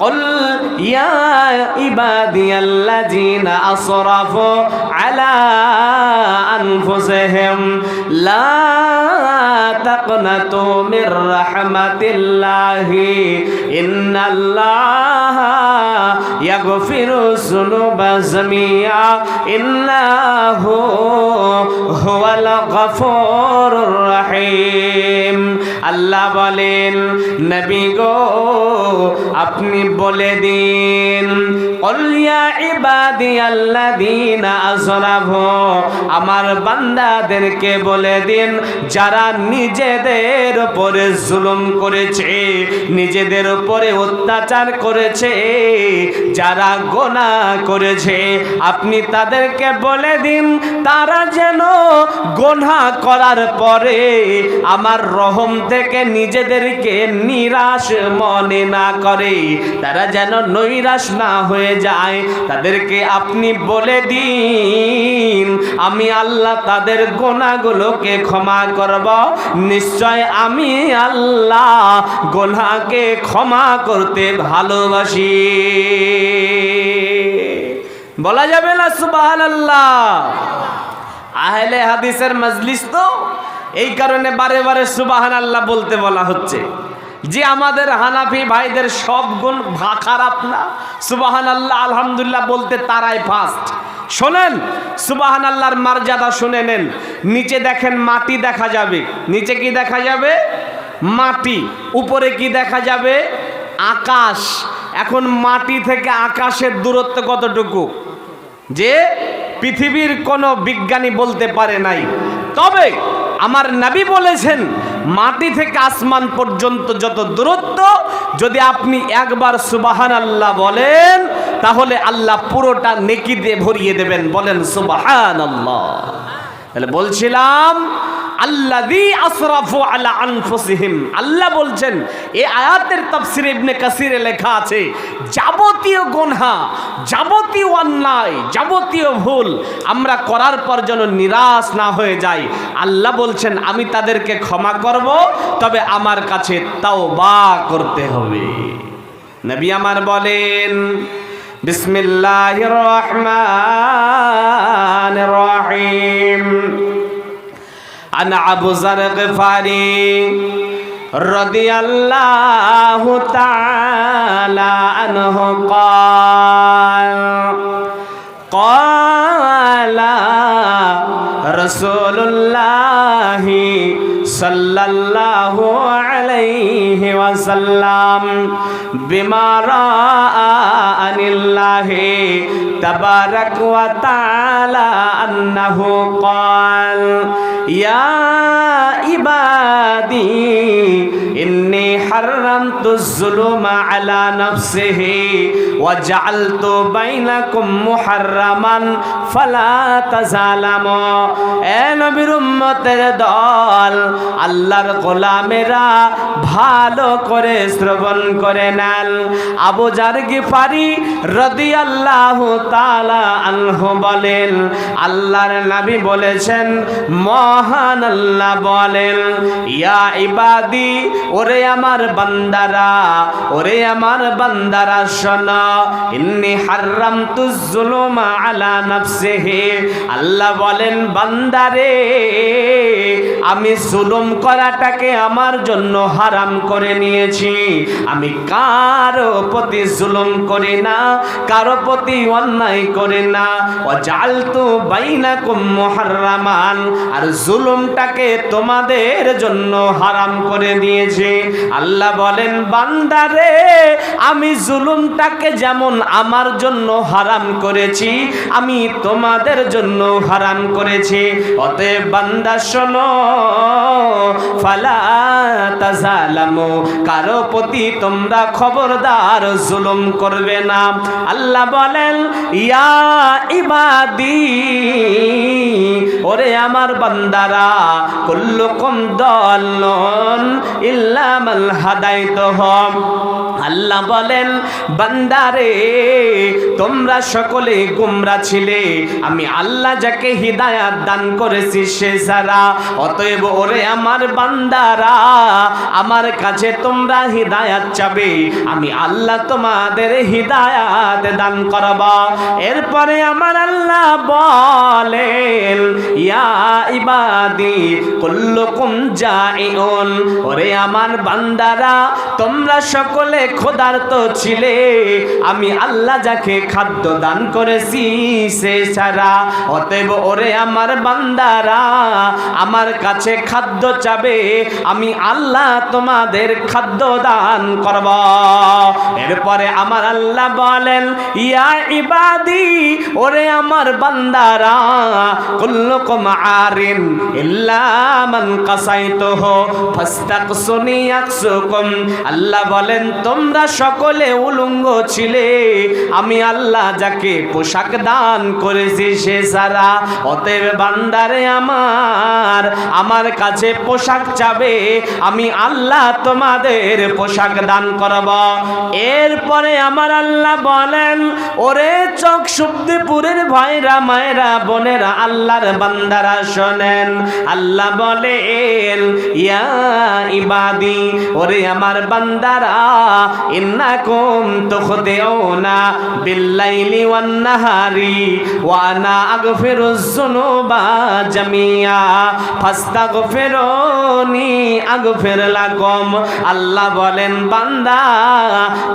কুল ইয়া ইবাদিয়াল্লাযীনা আসরাফু আলা আনফুসিহিম লা তাকনাতু মির রাহমাতিল্লাহি ইন্নাল্লাহা ইয়াগফিরুয যুনুবা জামিআ ইন্নাহু হুয়াল গফুরুর রহিম। আল্লাহ বলেন, নবী গো আপনি বলে দিন, কুল ইয়া ইবাদিয়াল্লাযীনা আসরাফু, আমার বান্দাদেরকে বলে দিন যারা নিজেদের উপরে জুলুম করেছে, নিজেদের উপরে অত্যাচার করেছে, যারা গুনাহ করেছে, আপনি তাদেরকে বলে দিন তারা যেন গুনাহ করার পরে আমার রহম থেকে নিজেদেরকে নিরাশ মনে না করে, তারা যেন নৈরাশ না হয়ে যায়। তাদেরকে আপনি বলে দিন আমি আল্লাহ তাদের গুনাহগুলোকে ক্ষমা করব, নিশ্চয় আমি আল্লাহ গুনাহকে ক্ষমা করতে ভালোবাসি। বলা যাবে না সুবহানাল্লাহ? আহলে হাদিসের মজলিস তো এই কারণে বারে বারে সুবহানাল্লাহ বলতে বলা হচ্ছে যে আমাদের হানাফি ভাইদের সব গুণ খারাপ না, সুবহানাল্লাহ আলহামদুলিল্লাহ বলতে তারাই ফার্স্ট। শোনেন সুবহানাল্লাহর মর্যাদা শুনে নেন। নিচে দেখেন মাটি দেখা যাবে, নিচে কি দেখা যাবে? মাটি। উপরে কি দেখা যাবে? আকাশ। এখন মাটি থেকে আকাশের দূরত্ব কতটুকু যে পৃথিবীর কোনো বিজ্ঞানী বলতে পারে নাই। তবে আমার নবী বলেছেন মাটি থেকে আসমান পর্যন্ত যত দূরত্ব, যদি আপনি একবার সুবহানাল্লাহ বলেন তাহলে আল্লাহ পুরোটা নেকি দিয়ে ভরিয়ে দেবেন। বলেন সুবহানাল্লাহ। তাহলে বলছিলাম আল্লাযী আসরাফু আলা আনফুসিহিম, আল্লাহ বলছেন এই আয়াতের তাফসীরে ইবনে কাসিরে লেখা আছে যাবতীয় গুনাহ, যাবতীয় অন্যায়, যাবতীয় ভুল আমরা করার পর যেন নিরাশ না হয়ে যাই। আল্লাহ বলছেন আমি তাদেরকে ক্ষমা করব, তবে আমার কাছে তাওবা করতে হবে। নবী আমার বলেন বিসমিল্লাহির রহমানির রহিম। আন আবু যার গিফারি রাদিয়াল্লাহু তাআলা আনহু ক্বালা রাসূলুল্লাহি সাল্লাল্লাহু আলাইহি ওয়াসাল্লাম বিমা রাআনিল্লাহি তাবারাক ওয়া তাআলা আন্নাহু ক্বাল ইয়া ইবাদি ইন্নী হারামতুজ জুলুমা আলা নাফসিহি ওয়া জাআলতু বাইনাকুম মুহাররামান ফালা তাযালামু। এ নবীর উম্মতের দল, আল্লাহর গোলামেরা ভালো করে শ্রবণ করে নেন। আবু যার গিফারি রাদিয়াল্লাহু তাআলা আনহু বলেন আল্লাহর নবী বলেছেন, মহান আল্লাহ বলেন ইয়া ইবাদি, ওরে আমার বান্দারা, ওরে আমার বান্দারা শোনো, ইন্নী হারামতুজ জুলুমা আলা নাফসিহি, আল্লাহ বলেন বান্দারে আমি জুলুম করাটাকে আমার জন্য হারাম করে নিয়েছি। আমি কারো প্রতি জুলুম করি না, কারো প্রতি অন্যায় করি না। ওয়া জাআলতু বাইনাকুম মুহাররামান, আর জুলুমটাকে তোমাদের জন্য হারাম করে দিয়েছি। আল্লাহ বলেন বান্দারে আমি জুলুমটাকে যেমন আমার জন্য হারাম করেছি, আমি তোমাদের জন্য হারাম করেছি। অতএব বান্দা শোনো, ফালা তাযালামু, কারো প্রতি তোমরা খবরদার জুলুম করবে না। আল্লাহ বলেন ইয়া ইবাদি, ওরে আমার বান্দারা, কুল্লুকুম দাল্লুন ইল্লা ইল্লা মান হাদাইতুহুম। আল্লাহ বলেন বান্দারে তোমরা সকলে গোমরা ছিলে, আমি আল্লাহ যাকে হিদায়াত দান করেছি সে ছাড়া। অতএব ওরে আমার বান্দারা, আমার কাছে তোমরা হিদায়াত চাবে, আমি আল্লাহ তোমাদের হিদায়াত দান করব। এরপরে আমার আল্লাহ বলেন ইয়া ইবাদি কুল্লুকুম জাইউন, ওরে আমার বান্দারা তোমরা সকলে ক্ষুধার্ত ছিলে, আমি আল্লাহ যাকে খাদ্য দান করেছি সে ছাড়া। অতএব ওরে আমার বান্দারা আমার কাছে খাদ্য চাবে, আমি আল্লাহ তোমাদের খাদ্য দান করব। এরপরে আমার আল্লাহ বলেন ইয়া ইবাদি, ওরে আমার বান্দারা কুল্লুকুম আরিন ইল্লা মান কাসাইতুহু ফাস্তাকসুনি আকসুকুম। আল্লাহ বলেন তোমরা সকলে উলঙ্গ ছিলে, আমি আল্লাহ যাকে পোশাক দান করেছি সে ছাড়া। অতএব বান্দারে আমার কাছে পোশাক চাবে, আমি আল্লাহ তোমাদের পোশাক দান করব। এরপরে আমার আল্লাহ বলেন ওরে চক সুবদিপুরের ভাইরা মায়েরা বোনেরা আল্লাহর বান্দারা শোনেন, আল্লাহ বলেন ইয়া ইবাদি, ওরে আমার বান্দারা ইন্নাকুম তুখদিউনা বিল্লাইলি ওয়ান নাহারি ওয়া আনা আগফিরুজ যুনুবা জামিয়া ফাস্তাগফিরুনি আগফির লাকুম। আল্লাহ বলেন বান্দা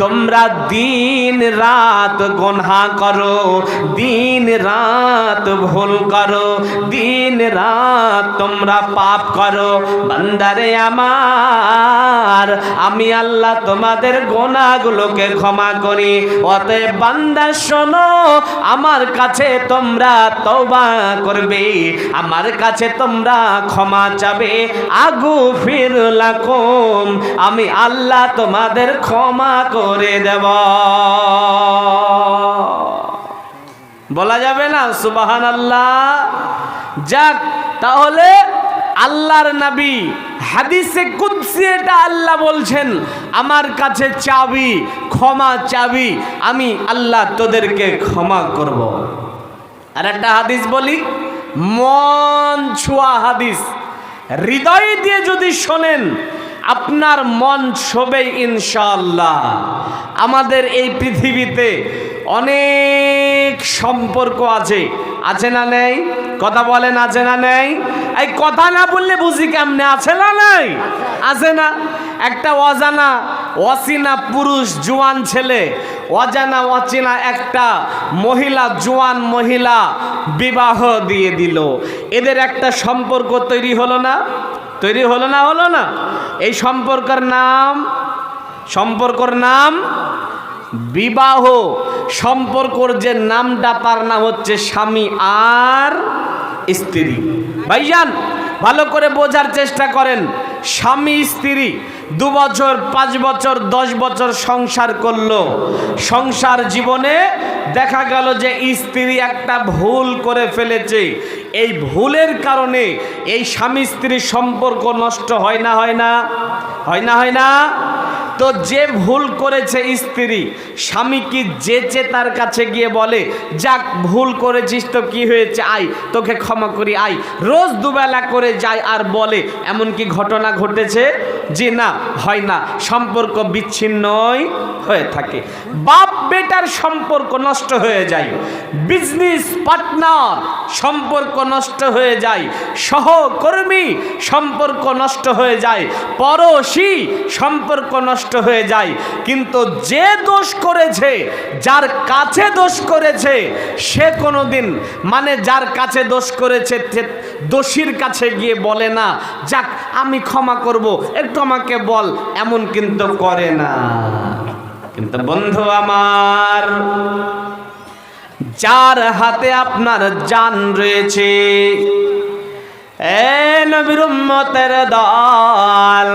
তোমরা দিন রাত গুনাহ করো, দিন রাত ভুল করো, দিন রাত তোমরা পাপ করো। বান্দারে আমার, আমি আল্লাহ তোমাদের গুনাহগুলোকে ক্ষমা করি। অতএব বান্দা শোনো, আমার কাছে তোমরা তওবা করবে, আমার কাছে তোমরা ক্ষমা চাবে, আগফির লাকুম, আমি আল্লাহ তোমাদের ক্ষমা করে দেব। বলা যাবে না সুবহানাল্লাহ? যাক, তাহলে আল্লাহর নবী হাদিসে কুদসি এটা আল্লাহ বলছেন আমার কাছে চাবি, ক্ষমা চাবি, আমি আল্লাহ তোদেরকে ক্ষমা করব। আর একটা হাদিস বলি, মন ছোঁয়া হাদিস, হৃদয় দিয়ে যদি শোনেন আপনার মন ছবে ইনশাআল্লাহ। আমাদের এই পৃথিবীতে অনেক সম্পর্ক আছে, আছে না নেই? কথা বলেন আছে না নেই? এই কথা না বললে বুঝি কেমনে, আছে না নাই? আছে না? একটা অজানা অচেনা পুরুষ জোয়ান ছেলে, অজানা অচেনা একটা মহিলা জোয়ান মহিলা বিবাহ দিয়ে দিল, এদের একটা সম্পর্ক তৈরি হলো না? তৈরি হলো না? হলো না? এই সম্পর্কের নাম বিবাহ। সম্পর্কর যে নামটা তার নাম হচ্ছে স্বামী আর স্ত্রী। ভাইজান ভালো করে বোঝার চেষ্টা করেন, স্বামী স্ত্রী 2 বছর 5 বছর 10 বছর সংসার করলো, সংসার জীবনে দেখা গেল যে স্ত্রী একটা ভুল করে ফেলেছে, এই ভুলের কারণে এই স্বামী স্ত্রীর সম্পর্ক নষ্ট হয় না? হয় না? হয় না? হয় না? তো যে ভুল করেছে স্ত্রী, স্বামী কি যেচে তার কাছে গিয়ে বলে যাক ভুল করেছিস তো কি হয়েছে, আয় তোকে ক্ষমা করি আয়, রোজ দুবেলা করে যায় আর বলে, এমন কি ঘটনা ঘটেছে? যে না, হয় না, সম্পর্ক বিচ্ছিন্নই হয়ে থাকে। বাপ বেটার সম্পর্ক নষ্ট হয়ে যায়, বিজনেস পার্টনার সম্পর্ক নষ্ট হয়ে যায়, সহকর্মী সম্পর্ক নষ্ট হয়ে যায়, পড়োশী সম্পর্ক নষ্ট হয়ে যায়। কিন্তু যে দোষ করেছে, যার কাছে দোষ করেছে, সে কোনোদিন মানে যার কাছে দোষ করেছে দোষীর কাছে গিয়ে বলে না যাক আমি ক্ষমা করব, একটু আমাকে বল, এমন কিন্তু করে না। কিন্তু বন্ধু আমার, যার হাতে আপনার জান রয়েছে, এ নবীর উম্মতের দল,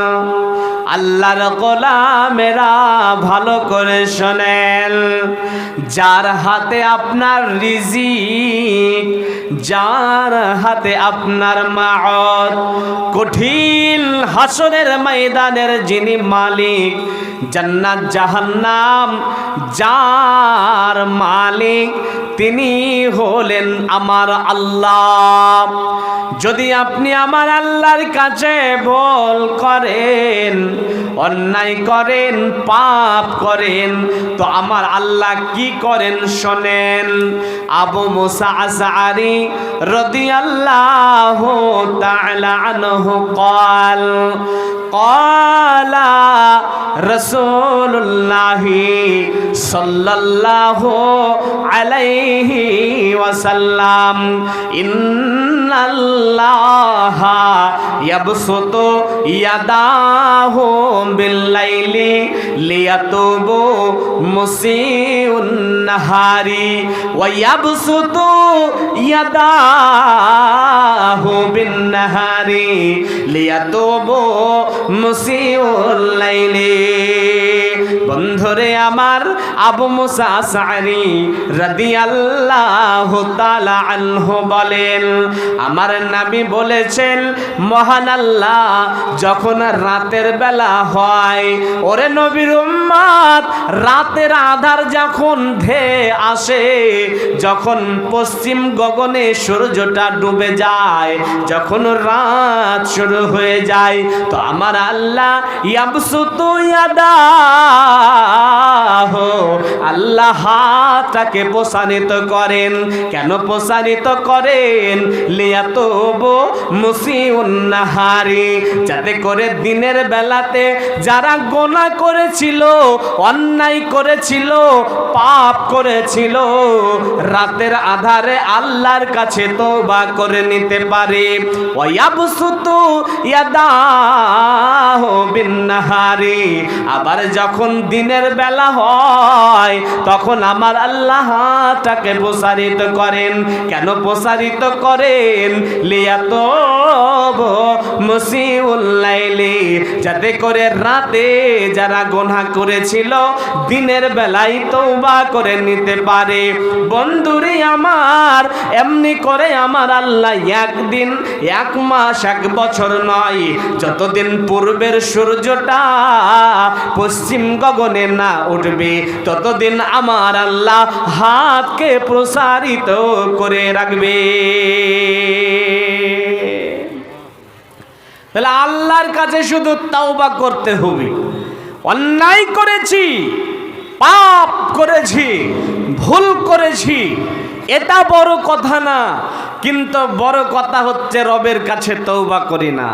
আল্লাহর গোলামেরা ভালো করে শোনেন, যার হাতে আপনার রিজিক, যার হাতে আপনার মাআদ, কঠিন হাসরের ময়দানের যিনি মালিক, জান্নাত জাহান্নাম যার মালিক, তিনি হলেন আমার আল্লাহ। যদি আপনি আমার আল্লাহর কাছে ভুল করেন, অন্যায় করেন, পাপ করেন, তো আমার আল্লাহ কি করেন শোনেন। আবু মুসা আশআরী রাদিয়াল্লাহু তাআলা আনহু قال قال رسول الله صلى الله عليه وسلم إن الله يبسط يداه بالليل ليتوب مسيء النهار ويبسط يداه بالنهار ليتوب مسيء الليل। বন্ধুরে আমার, আবু মুসা আশআরী রাদিয়াল্লাহু তাআলা আনহু বলেন, আমার নবী বলেছেন, মহান আল্লাহ যখন রাতের বেলা হয়, ওরে নবীর উম্মত, রাতের আধার যখন ধেয়ে আসে, যখন পশ্চিম গগনে সূর্যটা ডুবে যায়, যখন রাত শুরু হয়ে যায়, তো আমার আল্লাহ ইয়াবসুতু ইয়াদাহু, আল্লাহ হাতটাকে প্রসারিত করেন। কেন প্রসারিত করেন? লিয়াতুবু মুসিউন নাহারি, যাতে করে দিনের বেলাতে যারা গোনা করেছিল, অন্যায় করেছিল, পাপ করেছিল, রাতের আধারে আল্লাহর কাছে তওবা করে নিতে পারে। ওয়ায়াবসুতু ইয়াদাহু বিন্নাহারি, আবার যখন দিনের বেলা হয়, তখন আমার আল্লাহ হাতটাকে প্রসারিত করেন। কেন প্রসারিত করেন? লিয়াতুবু মুসিউল লাইলি, যাতে করে রাতে যারা গুনাহ করেছিল, দিনের বেলায় তওবা করে নিতে পারে। বন্ধুরে আমার, এমনি করে আমার আল্লাহ একদিন, এক মাস, এক বছর নয়, যতদিন পূর্বের সূর্যটা পশ্চিম গগনে না উঠবে, ততদিন আমার আল্লাহ হাতকে প্রসারিত করে রাখবে। তাহলে আল্লাহর কাছে শুধু তাওবা করতে হবে। অন্যায় করেছি, পাপ করেছি, ভুল করেছি, এটা বড় কথা না, কিন্তু বড় কথা হচ্ছে রবের কাছে তওবা করি না।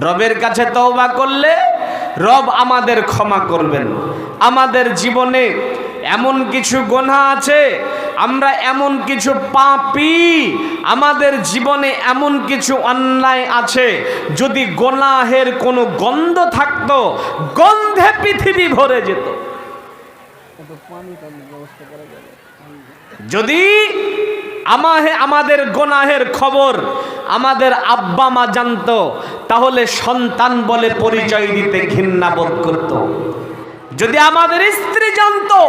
রবের কাছে তওবা করলে রব আমাদের ক্ষমা করবেন। আমাদের জীবনে এমন কিছু গুনাহ আছে, আমরা এমন কিছু পাপী, আমাদের জীবনে এমন কিছু অন্যায় আছে, যদি গুনাহের কোনো গন্ধ থাকতো, গন্ধে পৃথিবী ভরে যেত। যদি আমাদের গুনাহের খবর আমাদের আব্বা মা জানতো, তাহলে সন্তান বলে পরিচয় দিতে ঘৃণা বোধ করত। যদি আমাদের স্ত্রী জানতো,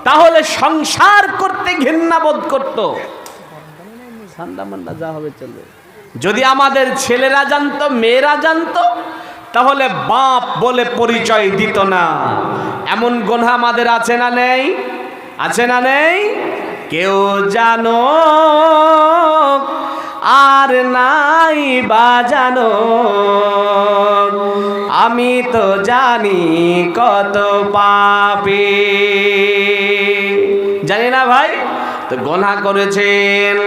তাহলে সংসার করতে ঘৃণা বোধ করত। যদি আমাদের ছেলেরা জানতো, মেয়েরা জানতো, তাহলে বাপ বলে পরিচয় দিত না। এমন গুনাহ আমাদের আছে না নেই? আছে না নেই? কেউ জানো আর নাই বাজানো, আমি তো জানি কত পাপী। জানি না ভাই? তো গুনাহ করেছেন,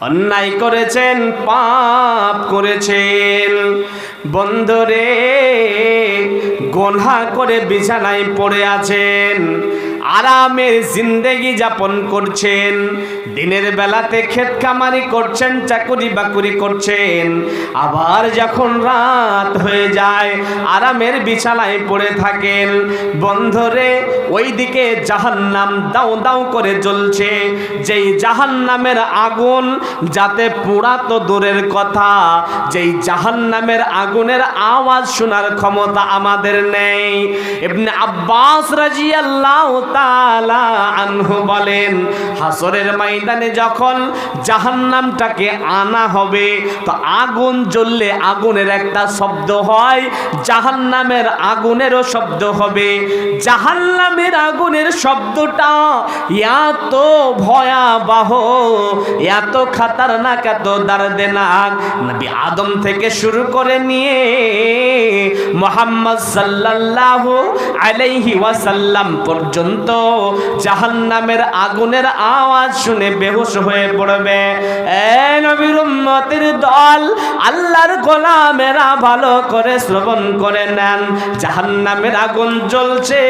অন্যায় করেছেন, পাপ করেছেন। বন্ধুরে, গুনাহ করে বিছানায় পড়ে আছেন, আরামের জিন্দেগি যাপন করছেন, দিনের বেলাতে ক্ষেত খামারি করছেন, চাকরি বাকরি করছেন, আবার যখন রাত হয়ে যায় আরামের বিছানায় পড়ে থাকেন। বন্ধুরে, ওইদিকে জাহান্নাম দাউ দাউ করে জ্বলছে, যেই জাহান্নামের আগুন যাতে পোড়া তো দূরের কথা, যেই জাহান্নামের আগুনের আওয়াজ শোনার ক্ষমতা আমাদের নেই। ইবনে আব্বাস রাদিয়াল্লাহু তাআলা আনহু বলেন, হাসরের ময়দানে যখন জাহান্নামটাকে আনা হবে তো আগুন জ্বললে আগুনের একটা শব্দ হয়, জাহান্নামের আগুনেরও শব্দ হবে। জাহান্নামের আগুনের শব্দটা এত ভয়াবহ, এত খতরনাক, এত দর্দনাক, নবী আদম থেকে শুরু করে নিয়ে মুহাম্মদ সাল্লাল্লাহু আলাইহি ওয়াসাল্লাম পর্যন্ত জাহান্নামের আগুনের আওয়াজ শুনে বেহুশ হয়ে পড়বে। এ নবীর উম্মতের দল, আল্লাহর গোলামেরা ভালো করে শ্রবণ করে নেন। জাহান্নামের আগুন জ্বলছে,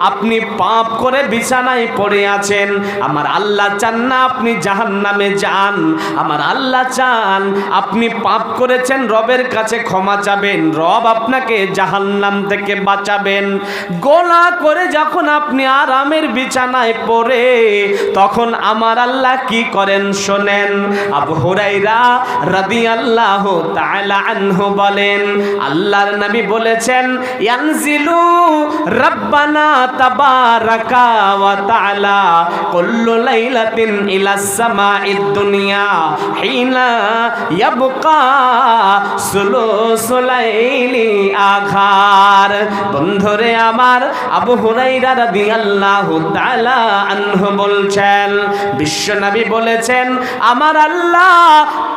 আপনি পাপ করে বিছানায় পড়ে আছেন, আমার আল্লাহ চান না আপনি জাহান্নামে যান। আমার আল্লাহ চান আপনি পাপ করেছেন, রবের কাছে ক্ষমা চাবেন, রব আপনাকে জাহান্নাম থেকে বাঁচাবেন। গোনা করে যখন আপনি আরামের বিছানায় পড়ে, তখন আমার আল্লাহ কি করেন শোনেন। আবু হুরায়রা রাদিয়াল্লাহু তাআলা আনহু বলেন, আল্লাহর নবী বলেছেন, ইয়ানজিলু রাব্বানা তাবারাকা ওয়া তাআলা কুল্লু লাইলাতিন ইলাস সামাঈদ দুনিয়া হিনা ইয়াবকা সুলুসুলাইলি আখার। বন্ধুরে আমার, আবু হুরায়রা রাদিয়াল্লাহু তাআলা আনহু বলছেন, বিশ্বনবী বলেছেন, আমার আল্লাহ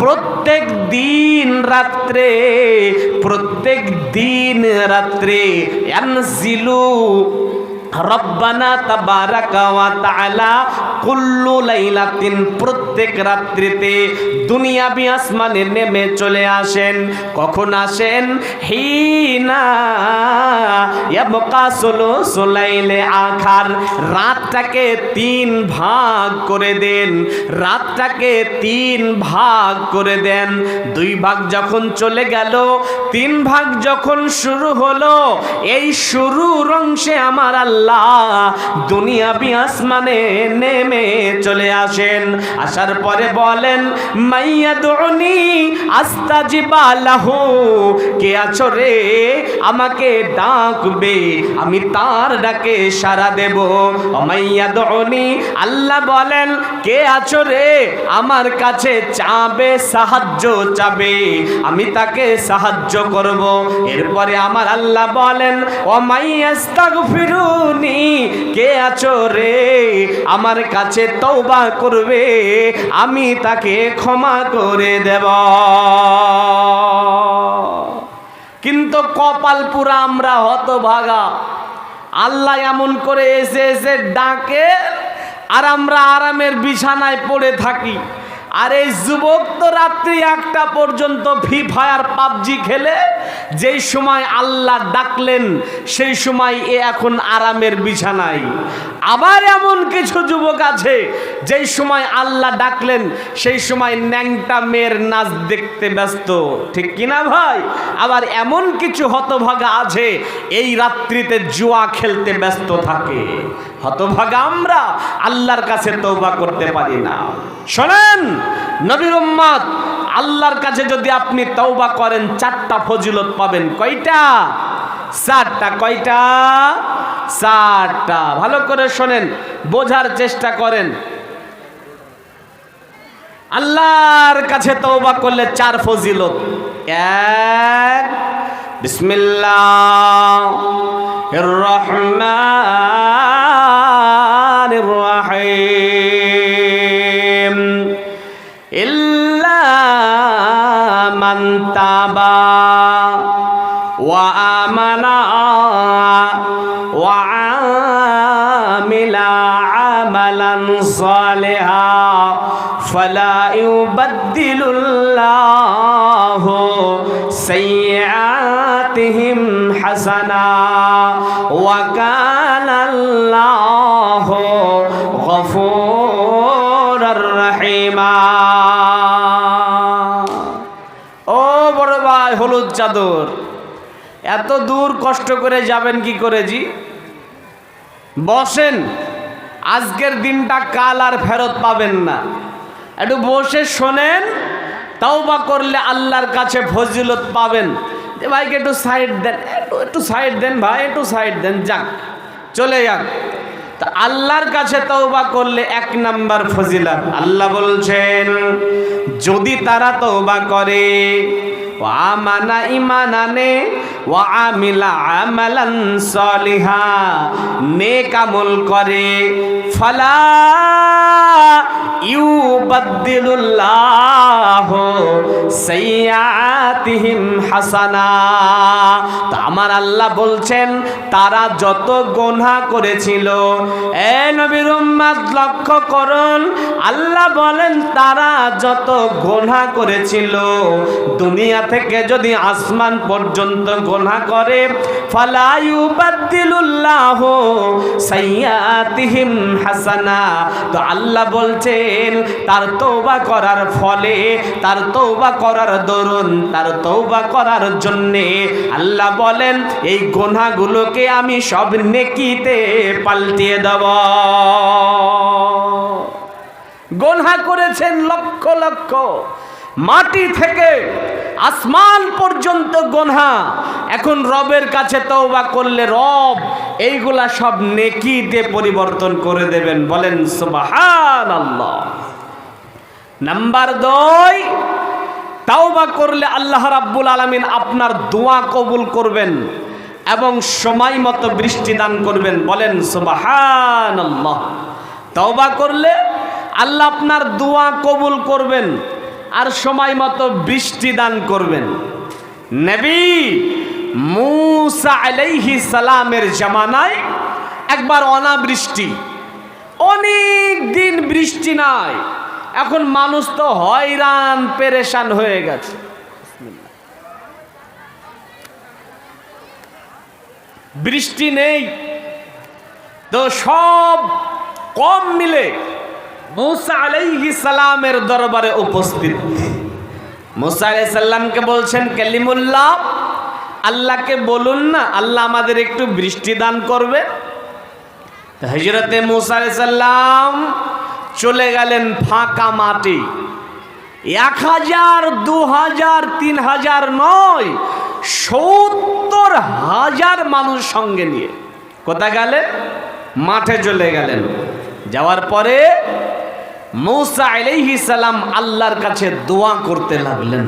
প্রত্যেক দিন রাত্রে ইয়ানজিলু রব্বানা তাবারাকা ওয়া তাআলা কুল্লু লাইলাতিন, প্রত্যেক রাত্রিতে দুনিয়াবি আসমানে নেমে চলে আসেন। কখন আসেন? হিনা ইয়াবকা সুলুসুলাইলে আখার, রাতটাকে 3 ভাগ করে দেন, রাতটাকে 3 ভাগ করে দেন। 2 ভাগ যখন চলে গেল, 3 ভাগ যখন শুরু হলো, এই শুরুর অংশে আমার আল্লাহ দুনিয়াবি আসমানে নেমে চলে আসেন। আসার পরে বলেন, মাইয়াদুনি আস্তাজিবা লাহু, কে আছো রে আমাকে ডাকবে, আমি তার ডাকে সাড়া দেব। মাইয়াদুনি, আল্লাহ বলেন, কে আছো রে আমার কাছে চাবে, সাহায্য চাবে, আমি তাকে সাহায্য করব। এরপরে আমার আল্লাহ বলেন, ও মাইয়াস্তাগফিরু, কে আছো রে আমার কাছে তওবা করবে, আমি তাকে ক্ষমা করে দেব। কিন্তু কপাল পুরা আমরা হতভাগা, আল্লাহ এমন করে এসে এসে ডাকে আর আমরা আরামের বিছানায় পড়ে থাকি। আর এই যুবক তো রাত্রি 1টা পর্যন্ত ফ্রি ফায়ার পাবজি খেলে, যেই সময় আল্লাহ ডাকলেন সেই সময় এখন আরামের বিছানায়। আবার এমন কিছু যুবক আছে যেই সময় আল্লাহ ডাকলেন সেই সময় ন্যাংটা মেয়ের নাচ দেখতে ব্যস্ত, ঠিক কিনা ভাই? আবার এমন কিছু হতভাগা আছে এই রাত্রিতে জুয়া খেলতে ব্যস্ত থাকে। হতভাগা আমরা, আল্লাহর কাছে তওবা করতে পারি না। শোনেন নবীর উম্মত, আল্লাহর কাছে যদি আপনি তওবা করেন 4টা ফজিলত পাবেন। কয়টা? 4টা। কয়টা? 4টা। ভালো করে শোনেন, বোঝার চেষ্টা করেন। আল্লাহর কাছে তওবা করলে 4 ফজিলত। 1, বিসমিল্লাহির রহমানির রহিম, ইল্লা মান তাবা ওয়া আমানা ওয়া আমিলা আমালান সালিহা ফালা ইউবাদদিলুল্লাহু সাইয়্যাতিহিম হাসানা ওয়া কানা আল্লাহু আল্লাহু গফুরুর রহিমা। ও বড় ভাই হলুদ চাদর, এত দূর কষ্ট করে যাবেন কি করে জি? বসেন, আজকের দিনটা কাল আর ফেরত পাবেন না। একটু বসে শোনেন, তওবা করলে আল্লাহর কাছে ফজিলত পাবেন। যে ভাইকে একটু সাইড দেন, একটু সাইড দেন ভাই, একটু সাইড দেন, যাক চলে যাক। তা আল্লাহর কাছে তওবা করলে 1 নাম্বার ফজিলত। আল্লাহ বলছেন যদি তারা তওবা করে, ওয়া আমানা ঈমান আনে, ওয়া আমিলা আমালান সলিহা, নেক আমল করে, ফালা ইউবাদদিলুল্লাহু সাইয়্যাতিহিম হাসানা। তো আমার আল্লাহ বলছেন তারা যত গুনাহ করেছিল, এ নবীর উম্মত লক্ষ্য করুন, আল্লাহ বলেন তারা যত গুনাহ করেছিল, দুনিয়া থেকে যদি আসমান পর্যন্ত গুনাহ করে, ফালা ইউবাদদিলুল্লাহু সাইয়্যাতিহিম হাসানা। তো আল্লাহ বলছেন তার তওবা করার ফলে, তার তওবা করার দরুন, তার তওবা করার জন্যে আল্লাহ বলেন এই গুনাহগুলোকে আমি সব নেকিতে পাল্টিয়ে দেব। গুনাহ করেছেন লক্ষ লক্ষ, মাটি থেকে আসমান পর্যন্ত গুনাহ, এখন রবের কাছে তওবা করলে রব এইগুলা সব নেকিতে পরিবর্তন করে দেবেন। বলেন সুবহানাল্লাহ। নাম্বার 2, তওবা করলে আল্লাহ রাব্বুল আলামিন আপনার দোয়া কবুল করবেন এবং সময় মতো বৃষ্টি দান করবেন। বলেন সুবহানাল্লাহ। তওবা করলে আল্লাহ আপনার দোয়া কবুল করবেন আর সময় মতো বৃষ্টি দান করবেন। নবী মূসা আলাইহিস সালামের জামানায় একবার অনাবৃষ্টি, অনেক দিন বৃষ্টি নাই। এখন মানুষ তো হয়রান পেরেশান হয়ে গেছে। বৃষ্টি নেই তো সব কম মিলে মূসা আলাইহিস সালামের দরবারে উপস্থিত। মূসা আলাইহিস সালামকে বলছেন কালিমুল্লাহ, আল্লাহকে বলুন না আল্লাহ আমাদের একটু বৃষ্টি দান করবে। হযরতে মূসা আলাইহিস সালাম চলে গেলেন ফাঁকা মাটি, 1000, 2000, 3000 নয়, 70,000 মানুষ সঙ্গে নিয়ে কোথায় গেলেন? মাঠে চলে গেলেন। যাওয়ার পরে মূসা আলাইহিস সালাম আল্লাহর কাছে দোয়া করতে লাগলেন।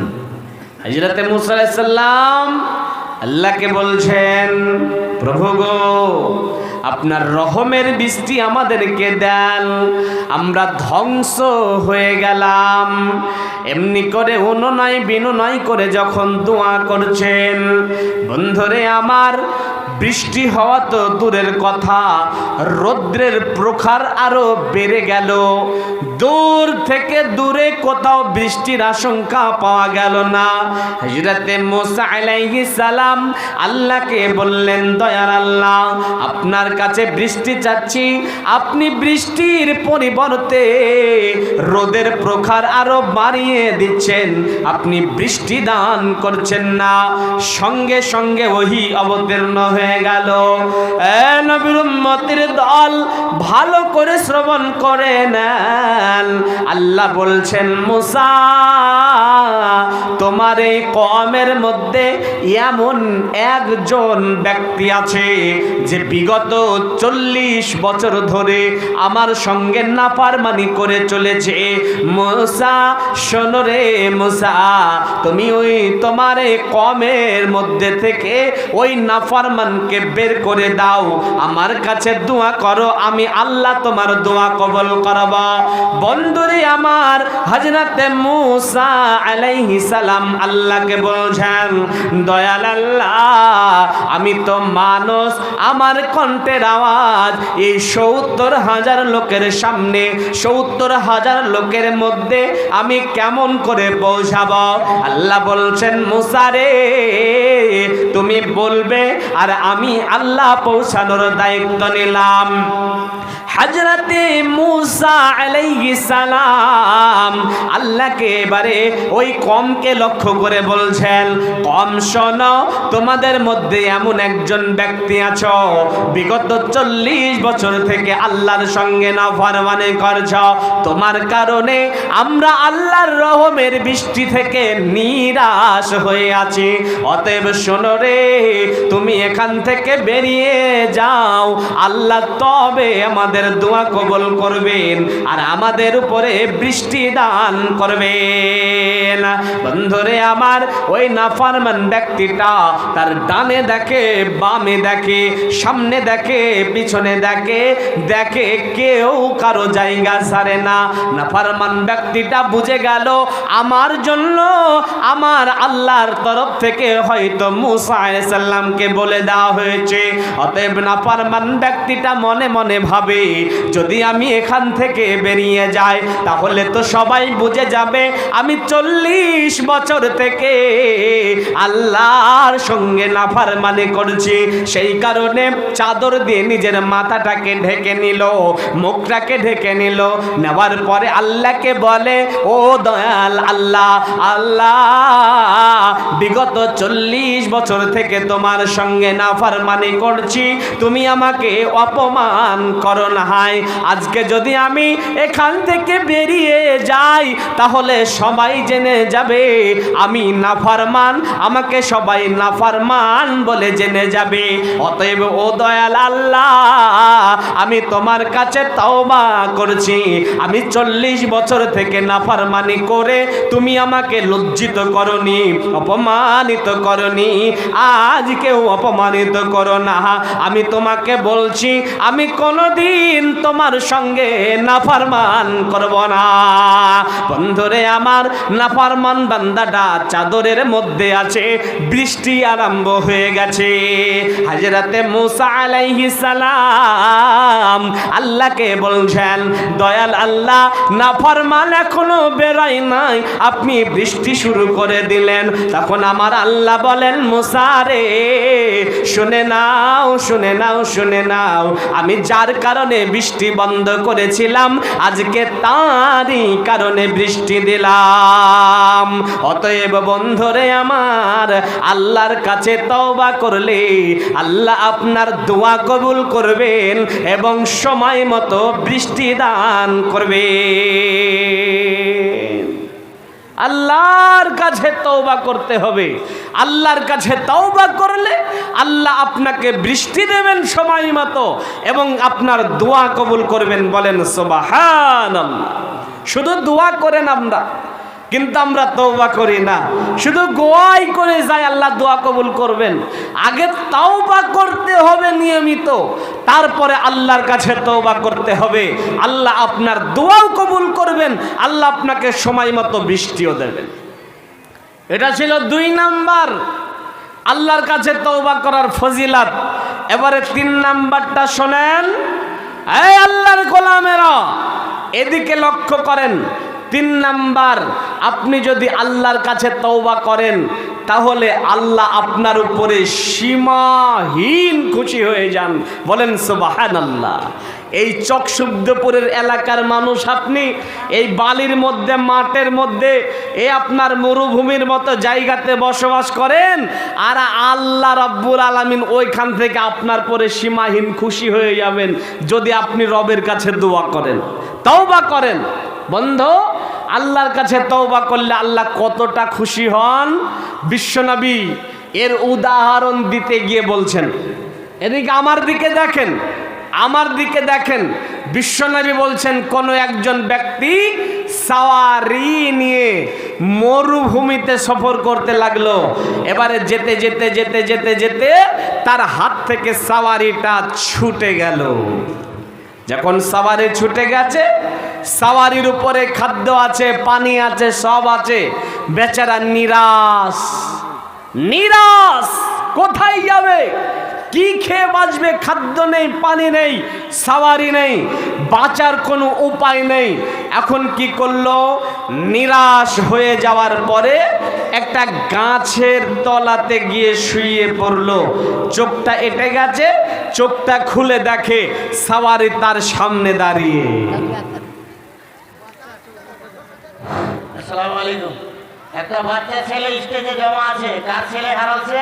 হযরতে মূসা আলাইহিস সালাম আল্লাহকে বলছেন, প্রভু গো আপনার রহমের বৃষ্টি আমাদেরকে দেন, আমরা ধ্বংস হয়ে গেলাম। এমনি করে অনুনয় বিনয় করে যখন দোয়া করছেন, বন্ধুরে আমার, বৃষ্টি হওয়া তো দূরের কথা, রৌদ্রের প্রখর আরো বেড়ে গেল। দূর থেকে দূরে কোথাও বৃষ্টির আশঙ্কা পাওয়া গেল না। হযরতে মূসা আলাইহিস সালাম আল্লাহকে বললেন, দয়ার আল্লাহ আপনার কাছে বৃষ্টি চাচ্ছি, আপনি বৃষ্টির পরিবর্তে রোদের প্রখর আরো বাড়িয়ে দিচ্ছেন, আপনি বৃষ্টি দান করছেন না। সঙ্গে সঙ্গে ওহী অবতীর্ণ হয়ে গেল। এ নবীর উম্মতের দল ভালো করে শ্রবণ করে নেন। আল্লাহ বলছেন, মূসা তোমার এই কওমের মধ্যে এমন একজন ব্যক্তি আছে যে বিগত 40 বছর ধরে আমার সঙ্গে নাফরমানি করে চলেছে। মূসা শোনো রে মূসা, তুমি ওই তোমার এই কওমের মধ্যে থেকে ওই নাফরমানকে বের করে দাও, আমার কাছে দোয়া করো, আমি আল্লাহ তোমার দোয়া কবুল করব। বন্ধুরে আমার, হযরতে মূসা আলাইহিস সালাম আল্লাহকে বলছেন, দয়াল আল্লাহ আমি তো মানুষ, আমার কণ্ঠের আওয়াজ এই 70,000 লোকের সামনে, 70,000 লোকের মধ্যে আমি কেমন করে পৌঁছাবো? আল্লাহ বলছেন, মূসা রে তুমি বলবে আর আমি আল্লাহ পৌঁছানোর দায়িত্ব নিলাম। হযরতে মূসা আলাইহিস সালাম আল্লাহকে এবারে ওই কমকে লক্ষ্য করে বলছেন, কম শোনো, তোমাদের মধ্যে এমন একজন ব্যক্তি আছো বিগত 40 বছর থেকে আল্লাহর সঙ্গে নাফরমানি করছো, তোমার কারণে আমরা আল্লাহর রহমের বৃষ্টি থেকে নিরাশ হয়ে আছি। অতএব শোনো রে, তুমি এখান থেকে বেরিয়ে যাও, আল্লাহ তবে আমাদের দোয়া কবুল করবেন আর আমাদের উপরে বৃষ্টি দান করবেন। বন্ধুরে আমার, ওই নাফরমান ব্যক্তিটা তার ডানে দেখে, বামে দেখে, সামনে দেখে, পিছনে দেখে, দেখে কেউ কারো জায়গা ছাড়ে না। নাফরমান ব্যক্তিটা বুঝে গেল আমার জন্য আমার আল্লাহর তরফ থেকে হয়তো মূসা আলাইহিস সালামকে বলে দেওয়া হয়েছে। অতএব নাফরমান ব্যক্তিটা মনে মনে ভাবে, যদি আমি এখান থেকে বেরিয়ে যাই তাহলে তো সবাই বুঝে যাবে আমি 40 বছর থেকে আল্লাহর সঙ্গে নাফরমানি করছি। সেই কারণে চাদর দিয়ে নিজের মাথাটাকে ঢেকে নিল, মুখটাকে ঢেকে নিল। নেওয়ার পরে আল্লাহকে বলে, ও দয়াল আল্লাহ, আল্লাহ বিগত 40 বছর থেকে তোমার সঙ্গে নাফরমানি করছি, তুমি আমাকে অপমান করো না। আজকে যদি আমি এখান থেকে বেরিয়ে যাই তাহলে সবাই জেনে যাবে আমি নাফরমান, আমাকে সবাই নাফরমান বলে জেনে যাবে। অতএব ও দয়াল আল্লাহ, আমি তোমার কাছে তওবা করছি, আমি 40 বছর থেকে নাফরমানি করে তুমি আমাকে লজ্জিত করনি, অপমানিত করনি, আজকেও অপমানিত করো না। আমি তোমাকে বলছি আমি কোনোদিন তোমার সঙ্গে নাফরমান করব না। বন্ধুরে আমার, নাফরমান বান্দাটা চাদরের মধ্যে আছে, বৃষ্টি আরম্ভ হয়ে গেছে। হযরতে মূসা আলাইহিস সালাম আল্লাহকে বলছেন, দয়াল আল্লাহ, নাফরমান এখনো বেরাই নাই, আপনি বৃষ্টি শুরু করে দিলেন। তখন আমার আল্লাহ বলেন, মূসা রে, শুনে নাও, শুনে নাও, শুনে নাও, আমি যার কারণে বৃষ্টি বন্ধ করেছিলাম আজকে তারই কারণে বৃষ্টি দিলাম। অতএব বন্ধুরে আমার, আল্লাহর কাছে তওবা করলে আল্লাহ আপনার দোয়া কবুল করবেন এবং সময় মতো বৃষ্টি দান করবেন। আল্লাহর কাছে তওবা করতে হবে। আল্লাহর কাছে তওবা করলে আল্লাহ আপনাকে বৃষ্টি দেবেন সময় মতো এবং আপনার দোয়া কবুল করবেন। বলেন সুবহানাল্লাহ। শুধু দোয়া করেন আমরা, কিন্তু আমরা তওবা করি না, শুধু গোয়াই করে যাই আল্লাহ দোয়া কবুল করবেন। আগে তওবা করতে হবে নিয়মিত, তারপরে আল্লাহর কাছে তওবা করতে হবে। আল্লাহ আপনার দোয়াও কবুল করবেন, আল্লাহ আপনাকে সময় মতো বৃষ্টিও দেবেন। এটা ছিল 2 নাম্বার আল্লাহর কাছে তওবা করার ফজিলত। এবারে 3 নাম্বারটা শোনেন। এই আল্লাহর গোলামেরা, এদিকে লক্ষ্য করেন। 3 নাম্বার, আপনি যদি আল্লাহর কাছে তওবা করেন তাহলে আল্লাহ আপনার উপরে সীমাহীন খুশি হয়ে যান। বলেন সুবহানাল্লাহ। এই চকশুদ্ধপুরের এলাকার মানুষ, আপনি এই বালির মধ্যে, মাঠের মধ্যে, এই আপনার মরুভূমির মতো জায়গাতে বসবাস করেন, আর আল্লাহ রাব্বুল আলামিন ওইখান থেকে আপনার পরে সীমাহীন খুশি হয়ে যাবেন যদি আপনি রবের কাছে দোয়া করেন, তওবা করেন। বন্ধু, আল্লাহর কাছে তওবা করলে আল্লাহ কতটা খুশি হন বিশ্বনবী এর উদাহরণ দিতে গিয়ে বলছেন। এদিকে আমার দিকে দেখেন, আমার দিকে দেখেন। বিশ্বনবী বলছেন, কোনো একজন ব্যক্তি সাওয়ারি নিয়ে মরুভূমিতে সফর করতে লাগলো। এবারে যেতে যেতে যেতে যেতে যেতে তার হাত থেকে সাওয়ারিটা ছুটে গেল। যখন সাওয়ারি ছুটে গেছে, সাওয়ারির উপরে খাদ্য আছে, পানি আছে, সব আছে, বেচারা নিরাশ। নিরাশ, কোথায় যাবে, কি খেয়ে বাঁচবে? খাদ্য নেই, পানি নেই, সাওয়ারি নেই, বাঁচার কোনো উপায় নেই। এখন কি করলো? নিরাশ হয়ে যাওয়ার পরে একটা গাছের তলাতে গিয়ে শুয়ে পড়লো। চোখটা এঁটে গেছে, চোখটা খুলে দেখে সাওয়ারি তার সামনে দাঁড়িয়ে। আসসালামু আলাইকুম। একটা বাচ্চা ছেলে স্টেজে জমা আছে, কার ছেলে হারাচ্ছে?